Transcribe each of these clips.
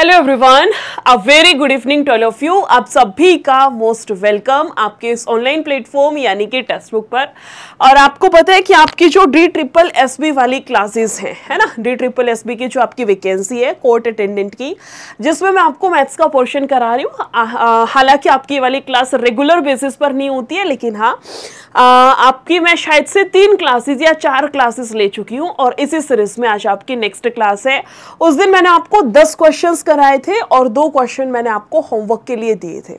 Hello everyone, a very good evening to all of you. आप सभी का most welcome आपके इस ऑनलाइन प्लेटफॉर्म यानी कि टेक्स्ट बुक पर। और आपको पता है कि आपकी जो DSSB वाली क्लासेस हैं, है ना, DSSB की जो आपकी वैकेंसी है कोर्ट अटेंडेंट की, जिसमें मैं आपको मैथ्स का पोर्शन करा रही हूँ। हालांकि आपकी वाली क्लास रेगुलर बेसिस पर नहीं होती है, लेकिन हाँ आपकी मैं शायद से 3 क्लासेस या 4 क्लासेस ले चुकी हूँ और इसी सीरीज में आज आपकी नेक्स्ट क्लास है। उस दिन मैंने आपको 10 क्वेश्चंस कराए थे और 2 क्वेश्चन मैंने आपको होमवर्क के लिए दिए थे,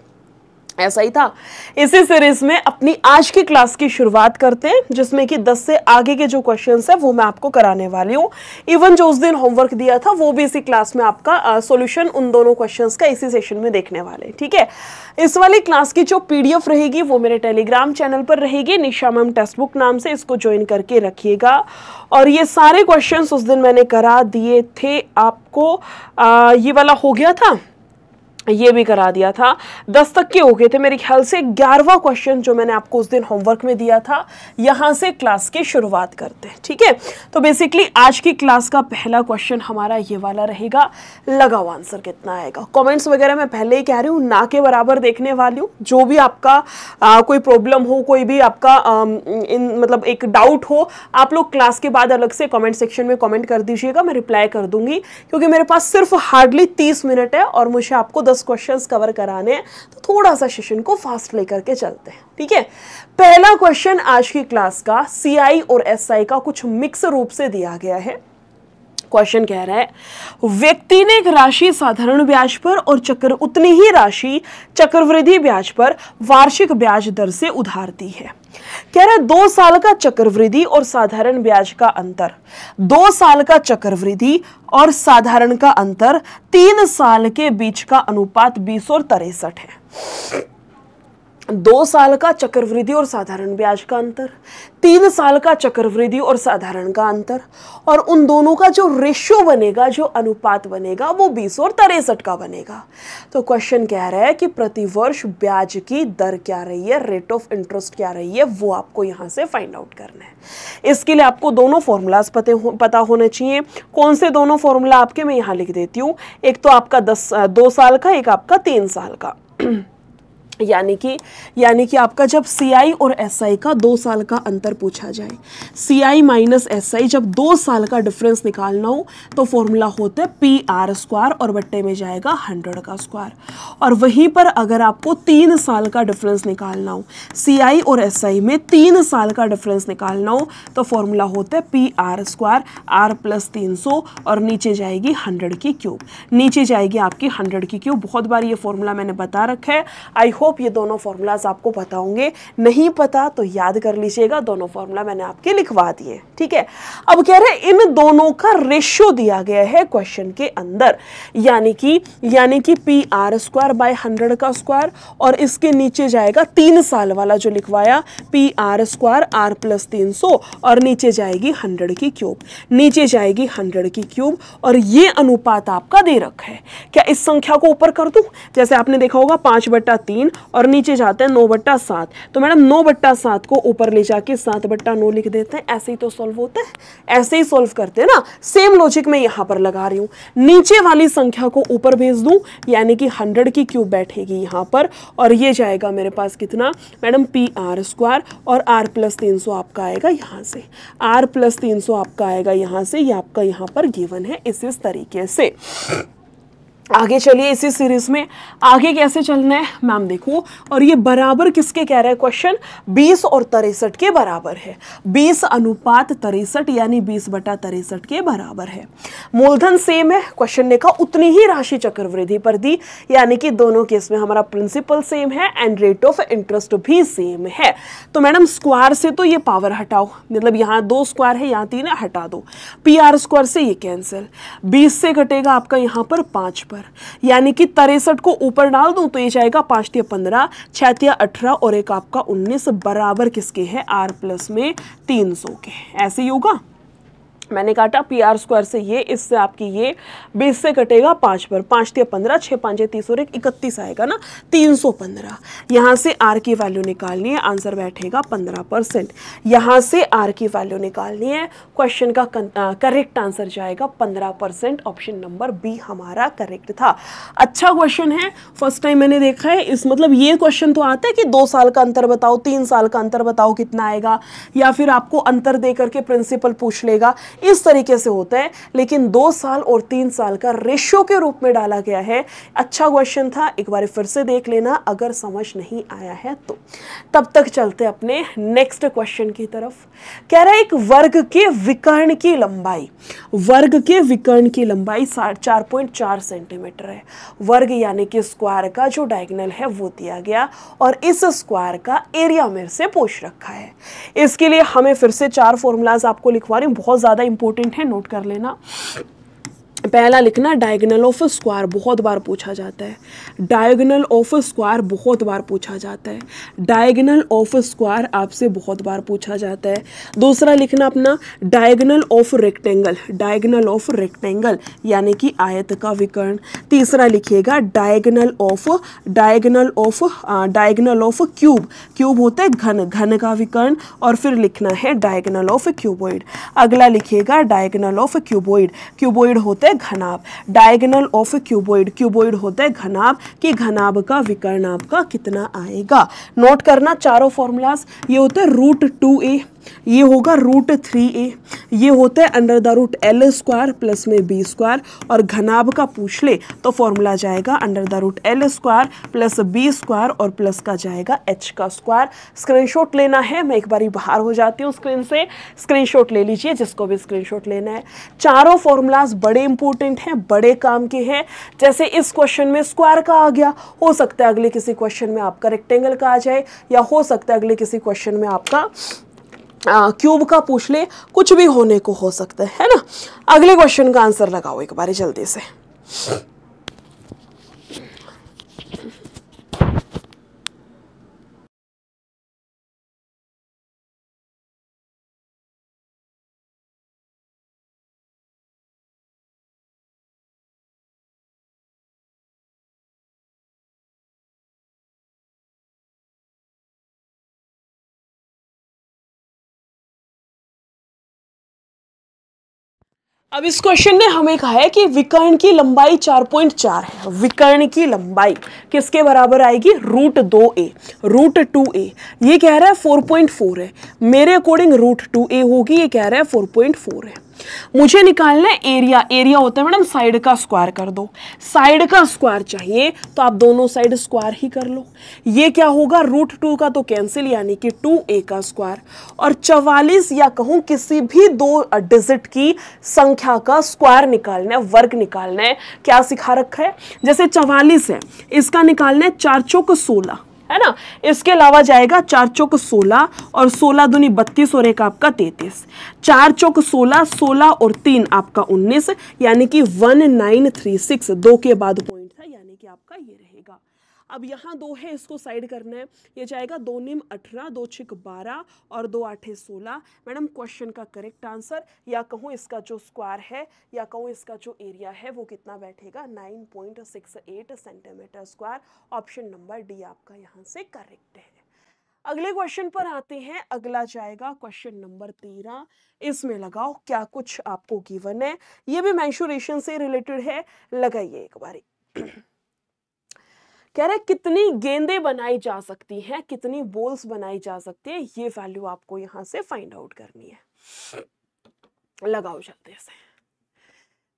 ऐसा ही था। इसी सीरीज में अपनी आज की क्लास की शुरुआत करते हैं, जिसमें कि 10 से आगे के जो क्वेश्चंस है वो मैं आपको कराने वाली हूँ। इवन जो उस दिन होमवर्क दिया था वो भी इसी क्लास में आपका सॉल्यूशन उन दोनों क्वेश्चंस का इसी सेशन में देखने वाले हैं, ठीक है। इस वाली क्लास की जो PDF रहेगी वो मेरे टेलीग्राम चैनल पर रहेगी, निशा मैम टेक्स्ट बुक नाम से, इसको ज्वाइन करके रखिएगा। और ये सारे क्वेश्चंस उस दिन मैंने करा दिए थे आपको। ये वाला हो गया था, ये भी करा दिया था, 10 तक के हो गए थे मेरे ख्याल से। 11वां क्वेश्चन जो मैंने आपको उस दिन होमवर्क में दिया था, यहां से क्लास की शुरुआत करते हैं, ठीक है। तो बेसिकली आज की क्लास का पहला क्वेश्चन हमारा ये वाला रहेगा। लगाओ आंसर कितना आएगा। कमेंट्स वगैरह मैं पहले ही कह रही हूँ ना के बराबर देखने वाली हूँ। जो भी आपका कोई प्रॉब्लम हो, कोई भी आपका मतलब एक डाउट हो, आप लोग क्लास के बाद अलग से कमेंट सेक्शन में कमेंट कर दीजिएगा, मैं रिप्लाई कर दूंगी। क्योंकि मेरे पास सिर्फ हार्डली 30 मिनट है और मुझे आपको 10 क्वेश्चंस कवर कराने हैं, तो थोड़ा सा सेशन को फास्ट लेकर के चलते हैं, ठीक है। पहला क्वेश्चन आज की क्लास का CI और SI का कुछ मिक्स रूप से दिया गया है। क्वेश्चन कह रहा है, व्यक्ति ने एक राशि साधारण ब्याज पर और उतनी ही राशि चक्रवृद्धि ब्याज पर वार्षिक ब्याज दर से उधार दी है। कह रहा है 2 साल का चक्रवृद्धि और साधारण ब्याज का अंतर, 2 साल का चक्रवृद्धि और साधारण का अंतर 3 साल के बीच का अनुपात 20 और 63 है। 2 साल का चक्रवृद्धि और साधारण ब्याज का अंतर, 3 साल का चक्रवृद्धि और साधारण का अंतर, और उन दोनों का जो रेशियो बनेगा, जो अनुपात बनेगा, वो 20 और 63 का बनेगा। तो क्वेश्चन कह रहा है कि प्रतिवर्ष ब्याज की दर क्या रही है, रेट ऑफ इंटरेस्ट क्या रही है, वो आपको यहां से फाइंड आउट करना है। इसके लिए आपको दोनों फॉर्मूलाज पता होने चाहिए। कौन से दोनों फॉर्मूला आपके, मैं यहां लिख देती हूं। एक तो आपका 2 साल का, एक आपका 3 साल का। यानी कि आपका जब CI और SI का 2 साल का अंतर पूछा जाए, CI माइनस SI, जब 2 साल का डिफरेंस निकालना हो तो फॉर्मूला होता है PR² और बट्टे में जाएगा 100 का स्क्वायर। और वहीं पर अगर आपको 3 साल का डिफरेंस निकालना हो, CI और SI में 3 साल का डिफरेंस निकालना हो, तो फॉर्मूला होता है PR² R + 300 और नीचे जाएगी 100 की क्यूब, नीचे जाएगी आपकी 100 की क्यूब। बहुत बार ये फॉर्मूला मैंने बता रखा है, आई होप ये दोनों फॉर्मूलाज आपको पता होंगे। नहीं पता तो याद कर लीजिएगा, दोनों फॉर्मूला मैंने आपके लिखवा दिए, ठीक है। अब कह रहे हैं इन दोनों का रेशियो दिया गया है क्वेश्चन के अंदर, यानी कि PR² बाय 100 का स्क्वायर, और इसके नीचे जाएगा 3 साल वाला जो लिखवाया PR² R + 300 और नीचे जाएगी 100 की क्यूब, नीचे जाएगी 100 की क्यूब। और ये अनुपात आपका दे रखा है। क्या इस संख्या को ऊपर कर दूं? जैसे आपने देखा होगा 5/3 और नीचे जाते हैं 9/7, तो मैडम 9/7 को ऊपर ले जाके 7/9 लिख देते हैं। ऐसे ही तो सॉल्व होता है, ऐसे ही सॉल्व करते हैं ना। सेम लॉजिक में यहां पर लगा रही हूं, नीचे वाली संख्या को ऊपर भेज दूं, यानी कि 100 की क्यूब बैठेगी यहां पर, और ये जाएगा मेरे पास कितना मैडम PR² और R + 300 आपका आएगा यहां से, R + 300 आपका आएगा यहां से। ये आपका यहां पर गिवन है इस तरीके से। आगे चलिए इसी सीरीज में आगे कैसे चलना है मैम देखो। और ये बराबर किसके कह रहा है क्वेश्चन, 20 और 63 के बराबर है। 20:63 यानी 20/63 के बराबर है। मूलधन सेम है, क्वेश्चन ने कहा उतनी ही राशि चक्रवृद्धि पर दी, यानी कि दोनों केस में हमारा प्रिंसिपल सेम है एंड रेट ऑफ इंटरेस्ट भी सेम है। तो मैडम स्क्वायर से तो ये पावर हटाओ, मतलब यहाँ 2 स्क्वायर है, यहाँ 3 है, हटा दो। PR² से ये कैंसिल, 20 से घटेगा आपका यहाँ पर 5 पर, यानी कि 63 को ऊपर डाल दूं तो ये जाएगा 5 × 15, 6 × 18 और एक आपका 19 बराबर किसके है R+ में 300 के। ऐसे ही होगा। मैंने काटा पी आर स्क्वायर से ये, इससे आपकी ये 20 से कटेगा 5 पर, 5 × 15, 6 × 5 = 30 और 1 31 आएगा ना, 315। यहाँ से आर की वैल्यू निकालनी है, आंसर बैठेगा 15%। यहाँ से आर की वैल्यू निकालनी है, क्वेश्चन का करेक्ट आंसर जाएगा 15%। ऑप्शन नंबर बी हमारा करेक्ट था। अच्छा क्वेश्चन है, फर्स्ट टाइम मैंने देखा है। इस मतलब ये क्वेश्चन तो आता है कि 2 साल का अंतर बताओ, 3 साल का अंतर बताओ कितना आएगा, या फिर आपको अंतर दे करके प्रिंसिपल पूछ लेगा, इस तरीके से होता है। लेकिन 2 साल और 3 साल का रेशियो के रूप में डाला गया है। अच्छा क्वेश्चन था, एक बार फिर से देख लेना अगर समझ नहीं आया है तो। तब तक चलते अपने नेक्स्ट क्वेश्चन की तरफ। कह रहा है एक वर्ग के विकर्ण की लंबाई, वर्ग के विकर्ण की लंबाई 4.4 सेंटीमीटर है। वर्ग यानी कि स्क्वायर का जो डायगोनल है वो दिया गया, और इस स्क्वायर का एरिया मेरे से पूछ रखा है। इसके लिए हमें फिर से 4 फॉर्मूलाज आपको लिखवा रही हूं, बहुत ज्यादा इंपॉर्टेंट है, नोट कर लेना। पहला लिखना डायगोनल ऑफ स्क्वायर, बहुत बार पूछा जाता है। डायगोनल ऑफ स्क्वायर बहुत बार पूछा जाता है। डायगोनल ऑफ स्क्वायर आपसे बहुत बार पूछा जाता है। दूसरा लिखना अपना diagonal of rectangle, diagonal of rectangle यानी कि आयत का विकर्ण। तीसरा लिखिएगा डायगोनल ऑफ क्यूब, क्यूब होता है घन, घन का विकर्ण। और फिर लिखना है डायगोनल ऑफ क्यूबॉइड। अगला लिखिएगा डायगोनल ऑफ क्यूबॉइड, क्यूबॉइड होता है घनाभ। डायगोनल ऑफ क्यूबॉइड, क्यूबॉइड होता है घनाभ, कि घनाभ का विकर्ण आपका कितना आएगा। नोट करना चारों फॉर्मूलाज। ये होता है √2a, ये होगा √3a, ये होता है √L² प्लस में b², और घनाभ का पूछ ले तो फॉर्मूला जाएगा √L² प्लस b² और प्लस का जाएगा h²। स्क्रीनशॉट लेना है, मैं एक बारी बाहर हो जाती हूँ स्क्रीन से, स्क्रीनशॉट ले लीजिए जिसको भी स्क्रीनशॉट लेना है। चारों फॉर्मूलाज बड़े इंपॉर्टेंट हैं, बड़े काम के हैं। जैसे इस क्वेश्चन में स्क्वायर का आ गया, हो सकता है अगले किसी क्वेश्चन में आपका रेक्टेंगल का आ जाए, या हो सकता है अगले किसी क्वेश्चन में आपका क्यूब का पूछ ले, कुछ भी होने को हो सकता है ना। अगले क्वेश्चन का आंसर लगाओ एक बार जल्दी से। अब इस क्वेश्चन ने हमें कहा है कि विकर्ण की लंबाई 4.4 है। विकर्ण की लंबाई किसके बराबर आएगी? √2a, √2a। ये कह रहा है 4.4 है, मेरे अकॉर्डिंग √2a होगी, ये कह रहा है 4.4 है। मुझे निकालना है एरिया। एरिया होता है मैडम साइड का स्क्वायर कर दो, साइड का स्क्वायर चाहिए तो आप दोनों साइड स्क्वायर ही कर लो। ये क्या होगा, √2 का तो कैंसिल यानी कि 2a का स्क्वायर, और 44 या कहूं किसी भी 2 डिजिट की संख्या का स्क्वायर निकालना है, वर्ग निकालना है। क्या सिखा रखा है, जैसे 44 है, इसका निकालना है 4 चौक 16 है ना। इसके अलावा जाएगा 4 चौक 16 और 16 दूनी 32 और एक आपका 33। 4 चौक 16, 16 और 3 आपका 19, यानी कि 1936। 2 के बाद पॉइंट था यानी कि आपका ये रहेगा। अब यहाँ 2 है, इसको साइड करना है। ये जाएगा 2 9 18, 2 6 12 और 2 8 16। मैडम क्वेश्चन का करेक्ट आंसर, या कहूँ इसका जो स्क्वायर है या कहूँ इसका जो एरिया है वो कितना बैठेगा, 9.68 centimetre square. Option number D आपका यहाँ से करेक्ट है। अगले क्वेश्चन पर आते हैं। अगला जाएगा क्वेश्चन नंबर 13। इसमें लगाओ क्या कुछ आपको गिवन है, ये भी मेंसुरेशन से रिलेटेड है, लगाइए एक बारी। कह रहे कितनी गेंदें बनाई जा सकती हैं, कितनी बॉल्स बनाई जा सकती है, ये वैल्यू आपको यहां से फाइंड आउट करनी है। लगाओ जल्दी से।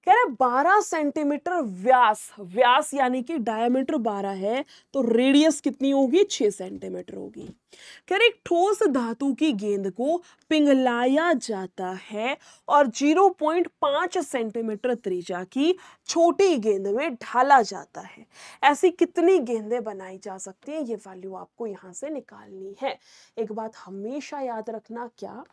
कह रहे 12 सेंटीमीटर व्यास, व्यास यानी कि डायमीटर 12 है तो रेडियस कितनी होगी, 6 सेंटीमीटर होगी। कह रहे ठोस धातु की गेंद को पिघलाया जाता है और 0.5 सेंटीमीटर त्रिज्या की छोटी गेंद में ढाला जाता है। ऐसी कितनी गेंदें बनाई जा सकती हैं, ये वैल्यू आपको यहां से निकालनी है। एक बात हमेशा याद रखना, क्या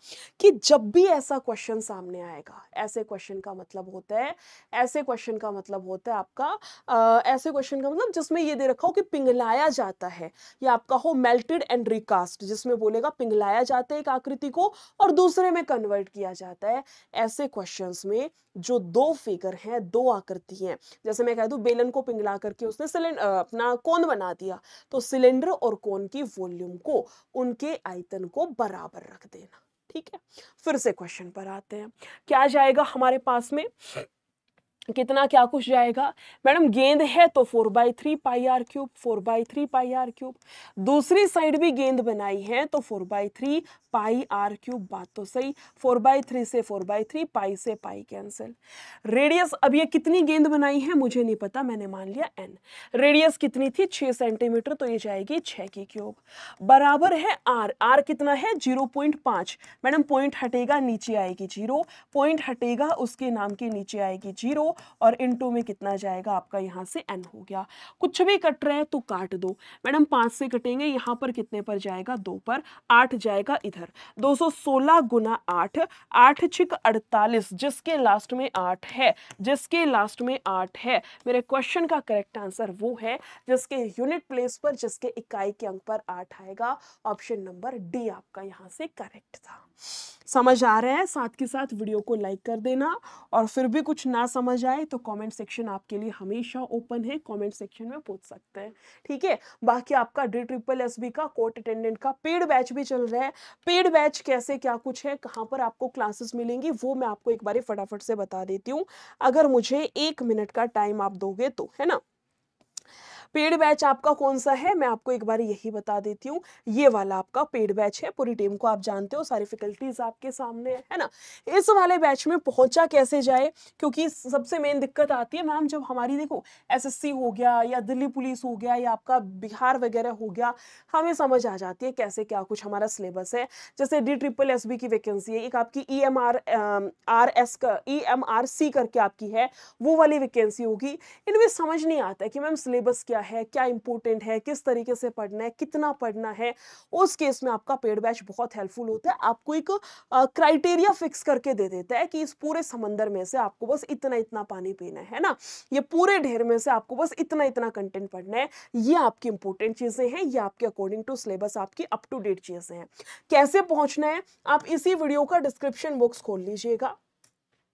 कि जब भी ऐसा क्वेश्चन सामने आएगा, ऐसे क्वेश्चन का मतलब होता है, ऐसे क्वेश्चन का मतलब होता है आपका ऐसे क्वेश्चन का मतलब जिसमें ये दे रखा हो कि पिघलाया जाता है, या आपका हो मेल्टेड एंड कास्ट, जिसमें बोलेगा पिघलाया जाता है एक आकृति को और दूसरे में कन्वर्ट किया जाता है। ऐसे क्वेश्चंस में जो दो फिगर हैं, दो आकृति हैं, जैसे मैं कह दूं बेलन को पिघला करके उसने सिलेंडर अपना कोन बना दिया, तो सिलेंडर और कोन की वॉल्यूम को, उनके आयतन को बराबर रख देना। ठीक है, फिर से क्वेश्चन पर आते हैं। क्या जाएगा हमारे पास में, कितना क्या कुछ जाएगा मैडम, गेंद है तो 4/3 pi r cube, 4/3 pi r cube. दूसरी साइड भी गेंद बनाई है तो 4/3 पाई आर क्यूब, बात तो सही। 4/3 से 4/3, पाई से पाई कैंसिल। रेडियस, अब ये कितनी गेंद बनाई है मुझे नहीं पता, मैंने मान लिया n। रेडियस कितनी थी 6 सेंटीमीटर, तो ये जाएगी 6 की क्यूब, बराबर है r। r कितना है 0.5। मैडम पॉइंट हटेगा नीचे आएगी 0, पॉइंट हटेगा उसके नाम के नीचे आएगी 0, और इनटू में कितना जाएगा आपका यहाँ से n हो गया। कुछ भी कट रहा है तो काट दो मैडम, 5 से कटेंगे, यहाँ पर कितने पर जाएगा 2 पर, 8 जाएगा इधर। 216 गुना 8, 8 छिक 48, जिसके लास्ट में 8 है, जिसके लास्ट में 8 है। मेरे क्वेश्चन का करेक्ट आंसर वो है जिसके यूनिट प्लेस पर, जिसके इकाई के अंक पर 8 आएगा। ऑप्शन नंबर डी आपका यहाँ से करेक्ट था। समझ आ रहा है? साथ के साथ वीडियो को लाइक कर देना, और फिर भी कुछ ना समझ आए तो कमेंट सेक्शन आपके लिए हमेशा ओपन है, कमेंट सेक्शन में पूछ सकते हैं। ठीक है, बाकी आपका DSSB का कोर्ट अटेंडेंट का पेड बैच भी चल रहा है। पेड बैच कैसे क्या कुछ है, कहाँ पर आपको क्लासेस मिलेंगी, वो मैं आपको एक बार फटाफट से बता देती हूँ, अगर मुझे 1 मिनट का टाइम आप दोगे तो, है ना। पेड बैच आपका कौन सा है, मैं आपको एक बार यही बता देती हूँ, ये वाला आपका पेड बैच है। पूरी टीम को आप जानते हो, सारी फैकल्टीज आपके सामने है ना। इस वाले बैच में पहुंचा कैसे जाए, क्योंकि सबसे मेन दिक्कत आती है मैम जब हमारी, देखो SSC हो गया या दिल्ली पुलिस हो गया या आपका बिहार वगैरह हो गया, हमें समझ आ जाती है कैसे क्या कुछ हमारा सिलेबस है। जैसे DSSB की वैकेंसी है, एक आपकी EMRC करके आपकी है, वो वाली वैकेंसी होगी। इनमें समझ नहीं आता है कि मैम सिलेबस क्या है, क्या इंपॉर्टेंट है, किस तरीके से पढ़ना है, कितना पढ़ना है। उस केस में आपका पेड बैच बहुत हेल्पफुल होता है, आपको एक क्राइटेरिया फिक्स करके दे देता है कि इस पूरे समंदर में से आपको बस इतना इतना पानी पीना है ना, ये पूरे ढेर में से आपको बस इतना इतना कंटेंट पढ़ना है। ये आपकी इंपॉर्टेंट चीजें हैं, ये आपके अकॉर्डिंग टू सिलेबस आपकी अप टू डेट चीजें हैं। कैसे पहुंचना है, आप इसी वीडियो का डिस्क्रिप्शन बॉक्स खोल लीजिएगा।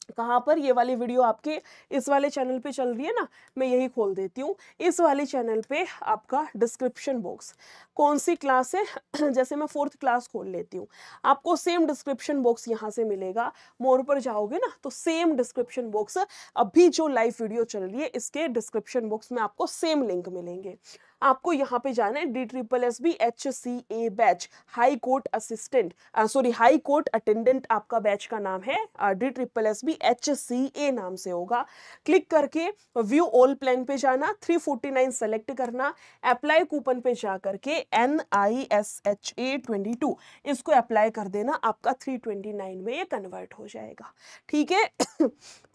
कहाँ पर, ये वाली वीडियो आपके इस वाले चैनल पे चल रही है ना, मैं यही खोल देती हूँ। इस वाले चैनल पे आपका डिस्क्रिप्शन बॉक्स, कौन सी क्लास है जैसे मैं 4th क्लास खोल लेती हूँ, आपको सेम डिस्क्रिप्शन बॉक्स यहाँ से मिलेगा। मोर पर जाओगे ना तो सेम डिस्क्रिप्शन बॉक्स, अभी जो लाइव वीडियो चल रही है इसके डिस्क्रिप्शन बॉक्स में आपको सेम लिंक मिलेंगे। आपको यहाँ पे जाना है DSSB HCA batch, high court assistant, high court attendant आपका बैच का नाम है, DSSB HCA नाम से होगा। क्लिक करके व्यू ऑल प्लान पे जाना, 349 सेलेक्ट करना, अप्लाई कूपन पे जा करके NISHA22 इसको अप्लाई कर देना, आपका 329 में ये कन्वर्ट हो जाएगा। ठीक है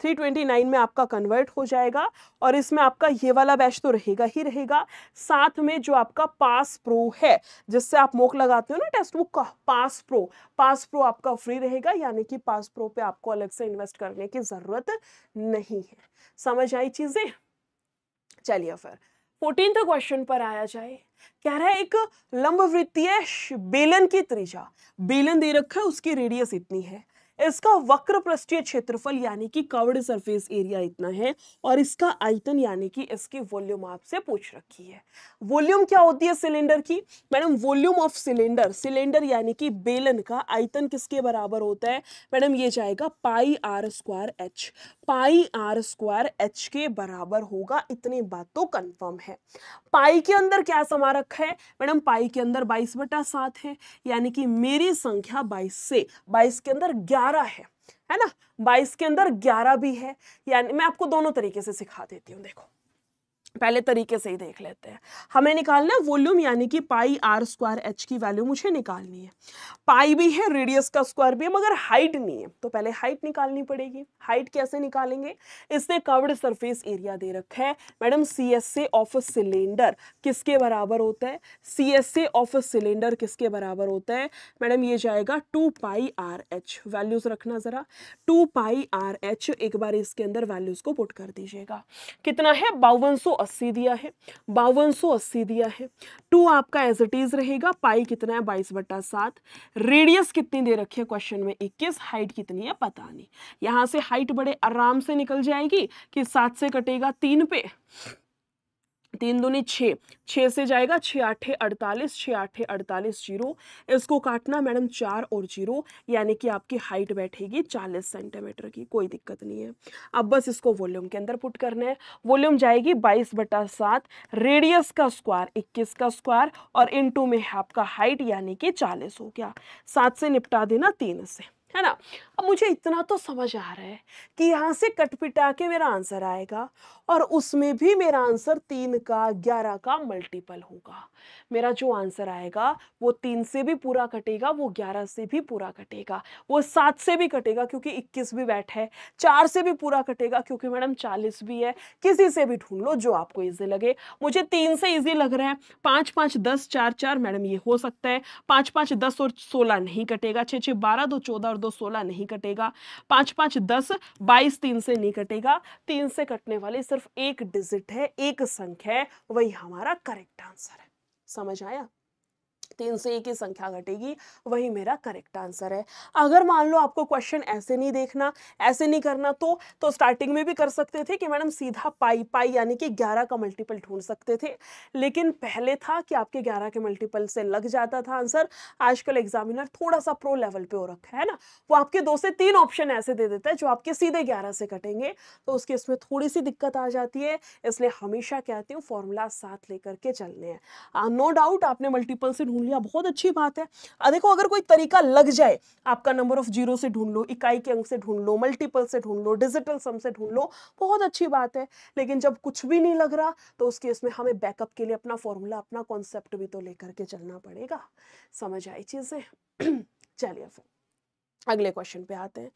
329 में आपका कन्वर्ट हो जाएगा, और इसमें आपका ये वाला बैच तो रहेगा ही रहेगा, साथ में जो आपका पास प्रो है, जिससे आप मॉक लगाते हो ना टेक्स्ट बुक का, पास प्रो आपका फ्री रहेगा, यानी कि पास प्रो पे आपको अलग से इन्वेस्ट करने की जरूरत नहीं है। समझ आई चीजें? चलिए फिर 14th क्वेश्चन पर आया जाए। कह रहा है एक लंबवृत्तीय बेलन की त्रिज्या, बेलन दे रखा है, उसकी रेडियस इतनी है, इसका वक्र पृष्ठीय क्षेत्रफल यानी कि कर्व्ड सरफेस एरिया इतना है, और इसका आयतन यानी कि इसकी वॉल्यूम आपसे पूछ रखी है। वॉल्यूम क्या होती है सिलेंडर की मैडम? वॉल्यूम ऑफ सिलेंडर यानी कि बेलन का आयतन किसके बराबर होता है मैडम? ये जाएगा पाई आर स्क्वायर एच के बराबर होगा। इतनी बात तो कंफर्म है। पाई के अंदर क्या समा रखा है मैडम? पाई के अंदर 22/7 है, यानी कि मेरी संख्या 22 के अंदर 11 है ना, 22 के अंदर 11 भी है। यानी मैं आपको दोनों तरीके से सिखा देती हूँ। देखो पहले तरीके से ही देख लेते हैं। हमें निकालना है वॉल्यूम, यानी कि पाई आर स्क्वायर एच की वैल्यू मुझे निकालनी है। पाई भी है, रेडियस का स्क्वायर भी है, मगर हाइट नहीं है, तो पहले हाइट निकालनी पड़ेगी। हाइट कैसे निकालेंगे? इसने कर्व्ड सरफेस एरिया दे रखा है मैडम, CSA ऑफ सिलेंडर किसके बराबर होता है? CSA ऑफ सिलेंडर किसके बराबर होता है मैडम? ये जाएगा 2 पाई आर एच। वैल्यूज रखना जरा, 2 पाई आर एच। एक बार इसके अंदर वैल्यूज को पुट कर दीजिएगा। कितना है? 5280 5280 दिया है, 5280 दिया है। 2 आपका एज इट इज रहेगा। पाई कितना है 22/7। रेडियस कितनी दे रखी है क्वेश्चन में 21। हाइट कितनी है पता नहीं। यहां से हाइट बड़े आराम से निकल जाएगी कि 7 से कटेगा 3 पे, 3 दूनी 6, 6 से जाएगा 6 8 48, 6 8 48 जीरो। इसको काटना मैडम 4 और 0, यानी कि आपकी हाइट बैठेगी 40 सेंटीमीटर की। कोई दिक्कत नहीं है। अब बस इसको वॉल्यूम के अंदर पुट करना है। वॉल्यूम जाएगी 22/7, रेडियस का स्क्वायर 21 का स्क्वायर, और इनटू में आपका हाइट यानी कि 40 हो गया। 7 से निपटा देना 3 से, है ना। अब मुझे इतना तो समझ आ रहा है कि यहां से कटपिटा के मेरा आंसर आएगा, और उसमें भी मेरा आंसर 3 का 11 का मल्टीपल होगा। मेरा जो आंसर आएगा वो 3 से भी पूरा कटेगा, वो 11 से भी पूरा कटेगा, वो 7 से भी कटेगा क्योंकि 21 भी बैठा है, 4 से भी पूरा कटेगा क्योंकि मैडम 40 भी है। किसी से भी ढूंढ लो जो आपको इजी लगे। मुझे 3 से इजी लग रहा है। 5 5 10 4 4 मैडम ये हो सकता है। 5 5 10 और 16 नहीं कटेगा। 6 6 12 2 14 और 2 16 नहीं कटेगा। 5 5 10 22 3 से नहीं कटेगा। 3 से कटने वाली सिर्फ एक डिजिट है, एक संख्या है, वही हमारा करेक्ट आंसर है। समझ आया? 3 से एक ही संख्या घटेगी, वही मेरा करेक्ट आंसर है। अगर मान लो आपको क्वेश्चन ऐसे नहीं देखना, ऐसे नहीं करना, तो स्टार्टिंग में भी कर सकते थे कि मैडम सीधा पाई पाई यानी कि 11 का मल्टीपल ढूंढ सकते थे। लेकिन पहले था कि आपके 11 के मल्टीपल से लग जाता था आंसर। आजकल एग्जामिनर थोड़ा सा प्रो लेवल पे हो रखा है ना, वो आपके 2 से 3 ऑप्शन ऐसे दे देता है जो आपके सीधे 11 से कटेंगे, तो उसके इसमें थोड़ी सी दिक्कत आ जाती है। इसलिए हमेशा कहती हूँ फॉर्मूला साथ लेकर के चलने हैं। नो डाउट आपने मल्टीपल से ढूंढ लिया, बहुत अच्छी बात है। देखो अगर कोई तरीका लग जाए, आपका नंबर ऑफ जीरो से ढूंढ लो, इकाई के अंक से ढूंढ लो, मल्टीपल से ढूंढ लो, डिजिटल सम से ढूंढ लो, बहुत अच्छी बात है। लेकिन जब कुछ भी नहीं लग रहा तो उस केस में हमें बैकअप के लिए अपना फॉर्मूला, अपना कॉन्सेप्ट भी तो लेकर के चलना पड़ेगा। समझ आई चीजें? चलिए फिर अगले क्वेश्चन पे आते हैं।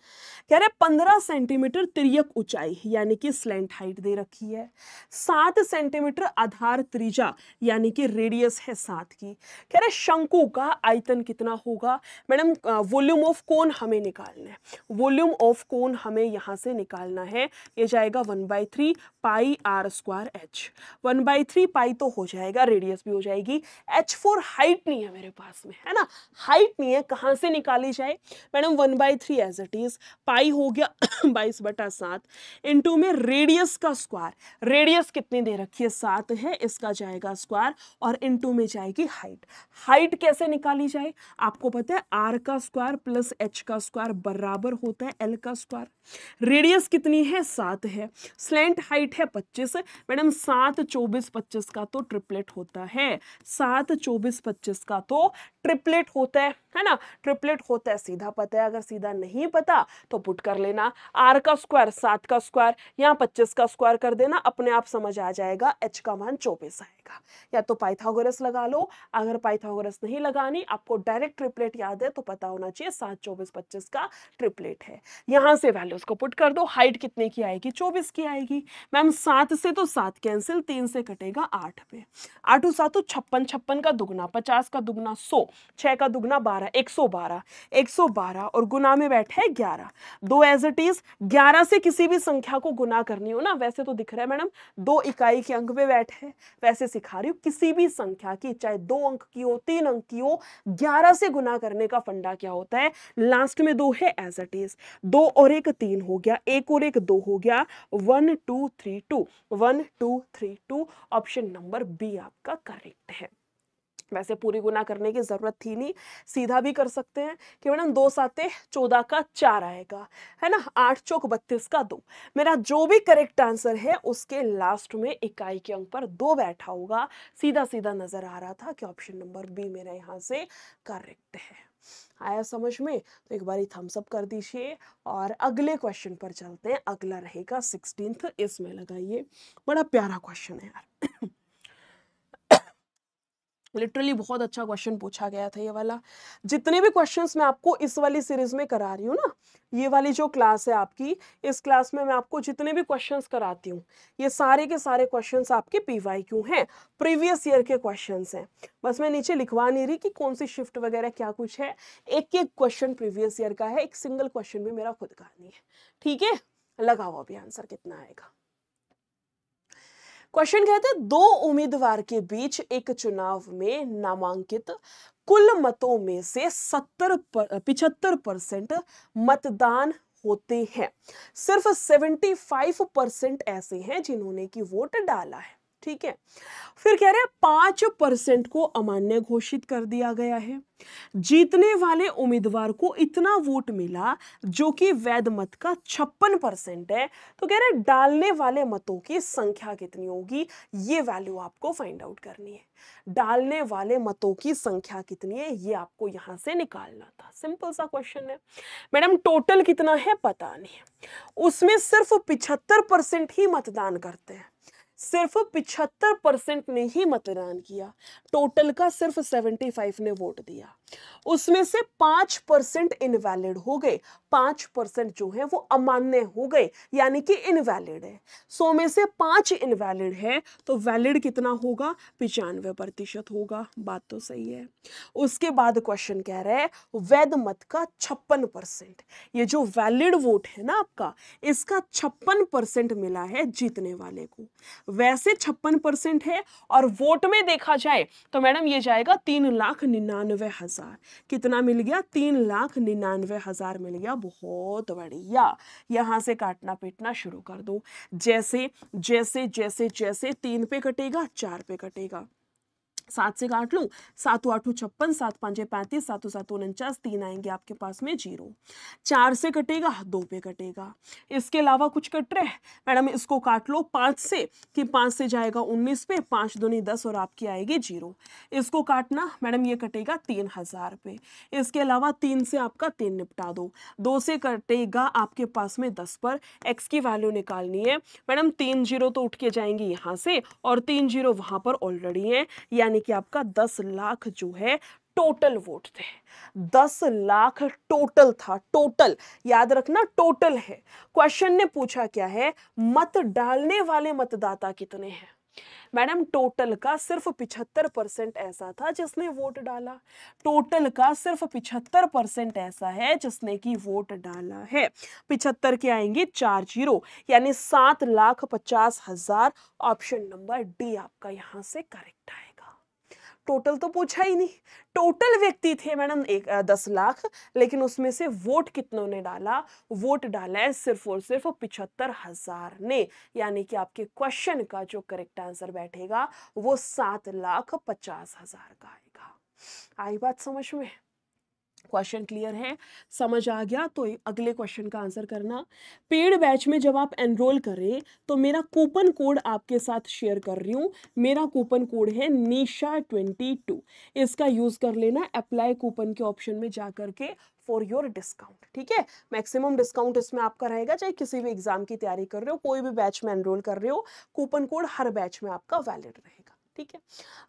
कह रहे 15 सेंटीमीटर तिर्यक ऊंचाई यानी कि स्लैंट हाइट दे रखी है, 7 सेंटीमीटर आधार त्रिज्या यानी कि रेडियस है 7 की। कह रहे शंकु का आयतन कितना होगा? मैडम वॉल्यूम ऑफ कोन हमें निकालना है। वॉल्यूम ऑफ कोन हमें यहां से निकालना है। ये जाएगा 1/3 पाई आर स्क्वायर एच। 1/3 पाई तो हो जाएगा, रेडियस भी हो जाएगी। एच फॉर हाइट नहीं है मेरे पास में, है ना, हाइट नहीं है, कहां से निकाली जाए मैडम? 1/3 एज इट इज, पाई हो गया 22/7 इंटू में रेडियस का स्क्वायर। रेडियस कितनी दे रखी है? 7 है, इसका जाएगा स्क्वायर, और इंटू में जाएगी हाइट। हाइट कैसे निकाली जाए? आपको पता है आर का स्क्वायर प्लस एच का स्क्वायर बराबर होता है एल का स्क्वायर। रेडियस कितनी है? 7 है। स्लैंट हाइट है 25। मैडम 7 24 25 का तो ट्रिपलेट होता है। 7 24 25 का तो ट्रिपलेट होता है ना, ट्रिपलेट होता है। सीधा पता है, अगर सीधा नहीं पता तो पुट कर लेना। आर का स्क्वायर 7 का स्क्वायर, यहाँ 25 का स्क्वायर कर देना, अपने आप समझ आ जाएगा एच का मान 24 आएगा। या तो पाइथागोरस लगा लो, अगर पाइथागोरस नहीं लगानी, आपको डायरेक्ट ट्रिपलेट याद है तो पता होना चाहिए 7 24 25 का ट्रिपलेट है। यहां से वैल्यूज को पुट कर दो। हाइट कितने की आएगी? 24 की आएगी। मैम 7 से तो 7 कैंसिल, 3 से कटेगा 8 पे। 8 7 56, 56 का दुगना 50 का दुगना 100, 6 का दुगना 12, 112, 112 और गुना में बैठे है 11। 2 एज इट इज। 11 से किसी भी संख्या को गुना करनी हो ना, वैसे तो दिख रहा है मैडम 2 इकाई के अंक पे बैठे है, वैसे सिखा रही हूँ किसी भी संख्या की, चाहे 2 अंक की हो 3 अंक की हो, 11 से गुना करने का फंडा क्या होता है? लास्ट में 2 है एज इट इज। 2 और 1 3 हो गया, 1 और 1 2 हो गया। 1 2 3 2, 1 2 3 2। ऑप्शन नंबर बी आपका करेक्ट है। वैसे पूरी गुना करने की जरूरत थी नहीं, सीधा भी कर सकते हैं कि मैडम 2 7 14 का 4 आएगा, है ना, 8 चौक 32 का 2। मेरा जो भी करेक्ट आंसर है उसके लास्ट में इकाई के अंक पर 2 बैठा होगा। सीधा सीधा नजर आ रहा था कि ऑप्शन नंबर बी मेरा यहाँ से करेक्ट है। आया समझ में? तो एक बार थम्स अप कर दीजिए और अगले क्वेश्चन पर चलते हैं। अगला रहेगा 16th, इसमें लगाइए। बड़ा प्यारा क्वेश्चन है यार, लिटरली बहुत अच्छा क्वेश्चन पूछा गया था ये वाला। जितने भी क्वेश्चंस मैं आपको इस वाली सीरीज में करा रही हूँ ना, ये वाली जो क्लास है आपकी, इस क्लास में मैं आपको जितने भी क्वेश्चंस कराती हूँ, ये सारे के सारे क्वेश्चंस आपके पीवाईक्यू हैं, प्रीवियस ईयर के क्वेश्चंस हैं। बस मैं नीचे लिखवा नहीं रही कि कौन सी शिफ्ट वगैरह क्या कुछ है, एक एक क्वेश्चन प्रीवियस ईयर का है, एक सिंगल क्वेश्चन भी मेरा खुद का नहीं है। ठीक है, लगाओ अभी आंसर कितना आएगा। क्वेश्चन कहते हैं दो उम्मीदवार के बीच एक चुनाव में नामांकित कुल मतों में से 75% मतदान होते हैं, सिर्फ 75% ऐसे हैं जिन्होंने की वोट डाला है। ठीक है, फिर कह रहे हैं 5% को अमान्य घोषित कर दिया गया है। जीतने वाले उम्मीदवार को इतना वोट मिला जो कि वैध मत का 56% है, तो कह रहे हैं डालने वाले मतों की संख्या कितनी होगी, ये वैल्यू आपको फाइंड आउट करनी है। डालने वाले मतों की संख्या कितनी है ये आपको यहां से निकालना था। सिंपल सा क्वेश्चन है। मैडम टोटल कितना है पता नहीं है, उसमें सिर्फ 75% ही मतदान करते हैं, सिर्फ 75% ने ही मतदान किया, टोटल का सिर्फ 75 ने वोट दिया, उसमें से 5% इनवैलिड हो गए, 5% जो है वो अमान्य हो गए यानी कि इनवैलिड है। 100 में से 5 इनवैलिड है तो वैलिड कितना होगा, 95% होगा। बात तो सही है। उसके बाद क्वेश्चन कह रहा है वैध मत का 56%, ये जो वैलिड वोट है ना आपका, इसका 56% मिला है जीतने वाले को। वैसे 56% है और वोट में देखा जाए तो मैडम ये जाएगा 3,99,000। कितना मिल गया, 3,99,000 मिल गया। बहुत बढ़िया, यहां से काटना पीटना शुरू कर दो। जैसे जैसे जैसे जैसे 3 पे कटेगा 4 पे कटेगा, 7 से काट लूं, 7 8 56, 7 5 35, 7 7 49, 3 आएंगे आपके पास में 0। 4 से कटेगा 2 पे कटेगा। इसके अलावा कुछ कट रहा है मैडम, इसको काट लो 5 से, कि 5 से जाएगा 19 पे, 5 दूनी 10 और आपकी आएगी 0। इसको काटना मैडम, ये कटेगा 3,000 पे। इसके अलावा 3 से आपका 3 निपटा दो, 2 से कटेगा आपके पास में 10 पर। एक्स की वैल्यू निकालनी है मैडम, 3 0 तो उठ के जाएंगे यहां से और 3 0 वहां पर ऑलरेडी है, यानी कि आपका 10 लाख जो है टोटल वोट थे। 10 लाख टोटल था, टोटल याद रखना टोटल है। क्वेश्चन ने पूछा क्या है, मत डालने वाले मतदाता कितने हैं। मैडम टोटल का सिर्फ 75% ऐसा था जिसने वोट डाला, टोटल का सिर्फ 75% ऐसा है जिसने की वोट डाला है। 75 के आएंगे 4 0 यानी 7,50,000। ऑप्शन नंबर डी आपका यहां से करेक्ट आएगा। टोटल तो पूछा ही नहीं, टोटल व्यक्ति थे मैडम 10 लाख, लेकिन उसमें से वोट कितनों ने डाला, वोट डाला है सिर्फ और सिर्फ 75,000 ने, यानी कि आपके क्वेश्चन का जो करेक्ट आंसर बैठेगा वो 7,50,000 का आएगा। आई बात समझ में? क्वेश्चन क्लियर है, समझ आ गया तो अगले क्वेश्चन का आंसर करना। पेड बैच में जब आप एनरोल करें तो मेरा कूपन कोड आपके साथ शेयर कर रही हूँ। मेरा कूपन कोड है निशा22, इसका यूज कर लेना अप्लाई कूपन के ऑप्शन में जा करके फॉर योर डिस्काउंट। ठीक है, मैक्सिमम डिस्काउंट इसमें आपका रहेगा, चाहे किसी भी एग्जाम की तैयारी कर रहे हो, कोई भी बैच में एनरोल कर रहे हो, कूपन कोड हर बैच में आपका वैलिड रहेगा। ठीक है,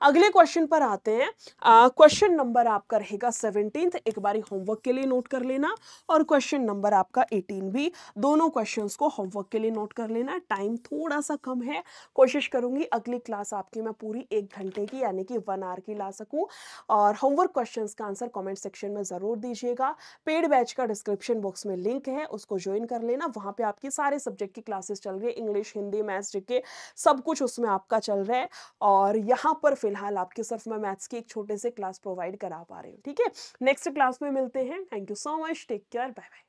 अगले क्वेश्चन पर आते हैं। क्वेश्चन नंबर आपका रहेगा 17, एक बारी होमवर्क के लिए नोट कर लेना, और क्वेश्चन नंबर आपका 18 भी। दोनों क्वेश्चंस को होमवर्क के लिए नोट कर लेना। टाइम थोड़ा सा कम है, कोशिश करूंगी अगली क्लास आपकी मैं पूरी 1 घंटे की यानी कि 1 आवर की ला सकूं। और होमवर्क क्वेश्चंस का आंसर कमेंट सेक्शन में जरूर दीजिएगा। पेड बैच का डिस्क्रिप्शन बॉक्स में लिंक है, उसको ज्वाइन कर लेना। वहां पे आपकी सारे सब्जेक्ट की क्लासेस चल रही है, इंग्लिश, हिंदी, मैथ्स, जीके, सब कुछ उसमें आपका चल रहा है। और यहाँ पर फिलहाल आपके सिर्फ मैं मैथ्स की एक छोटे से क्लास प्रोवाइड करा पा रही हूँ। ठीक है, नेक्स्ट क्लास में मिलते हैं। Thank you so much, take care, bye bye.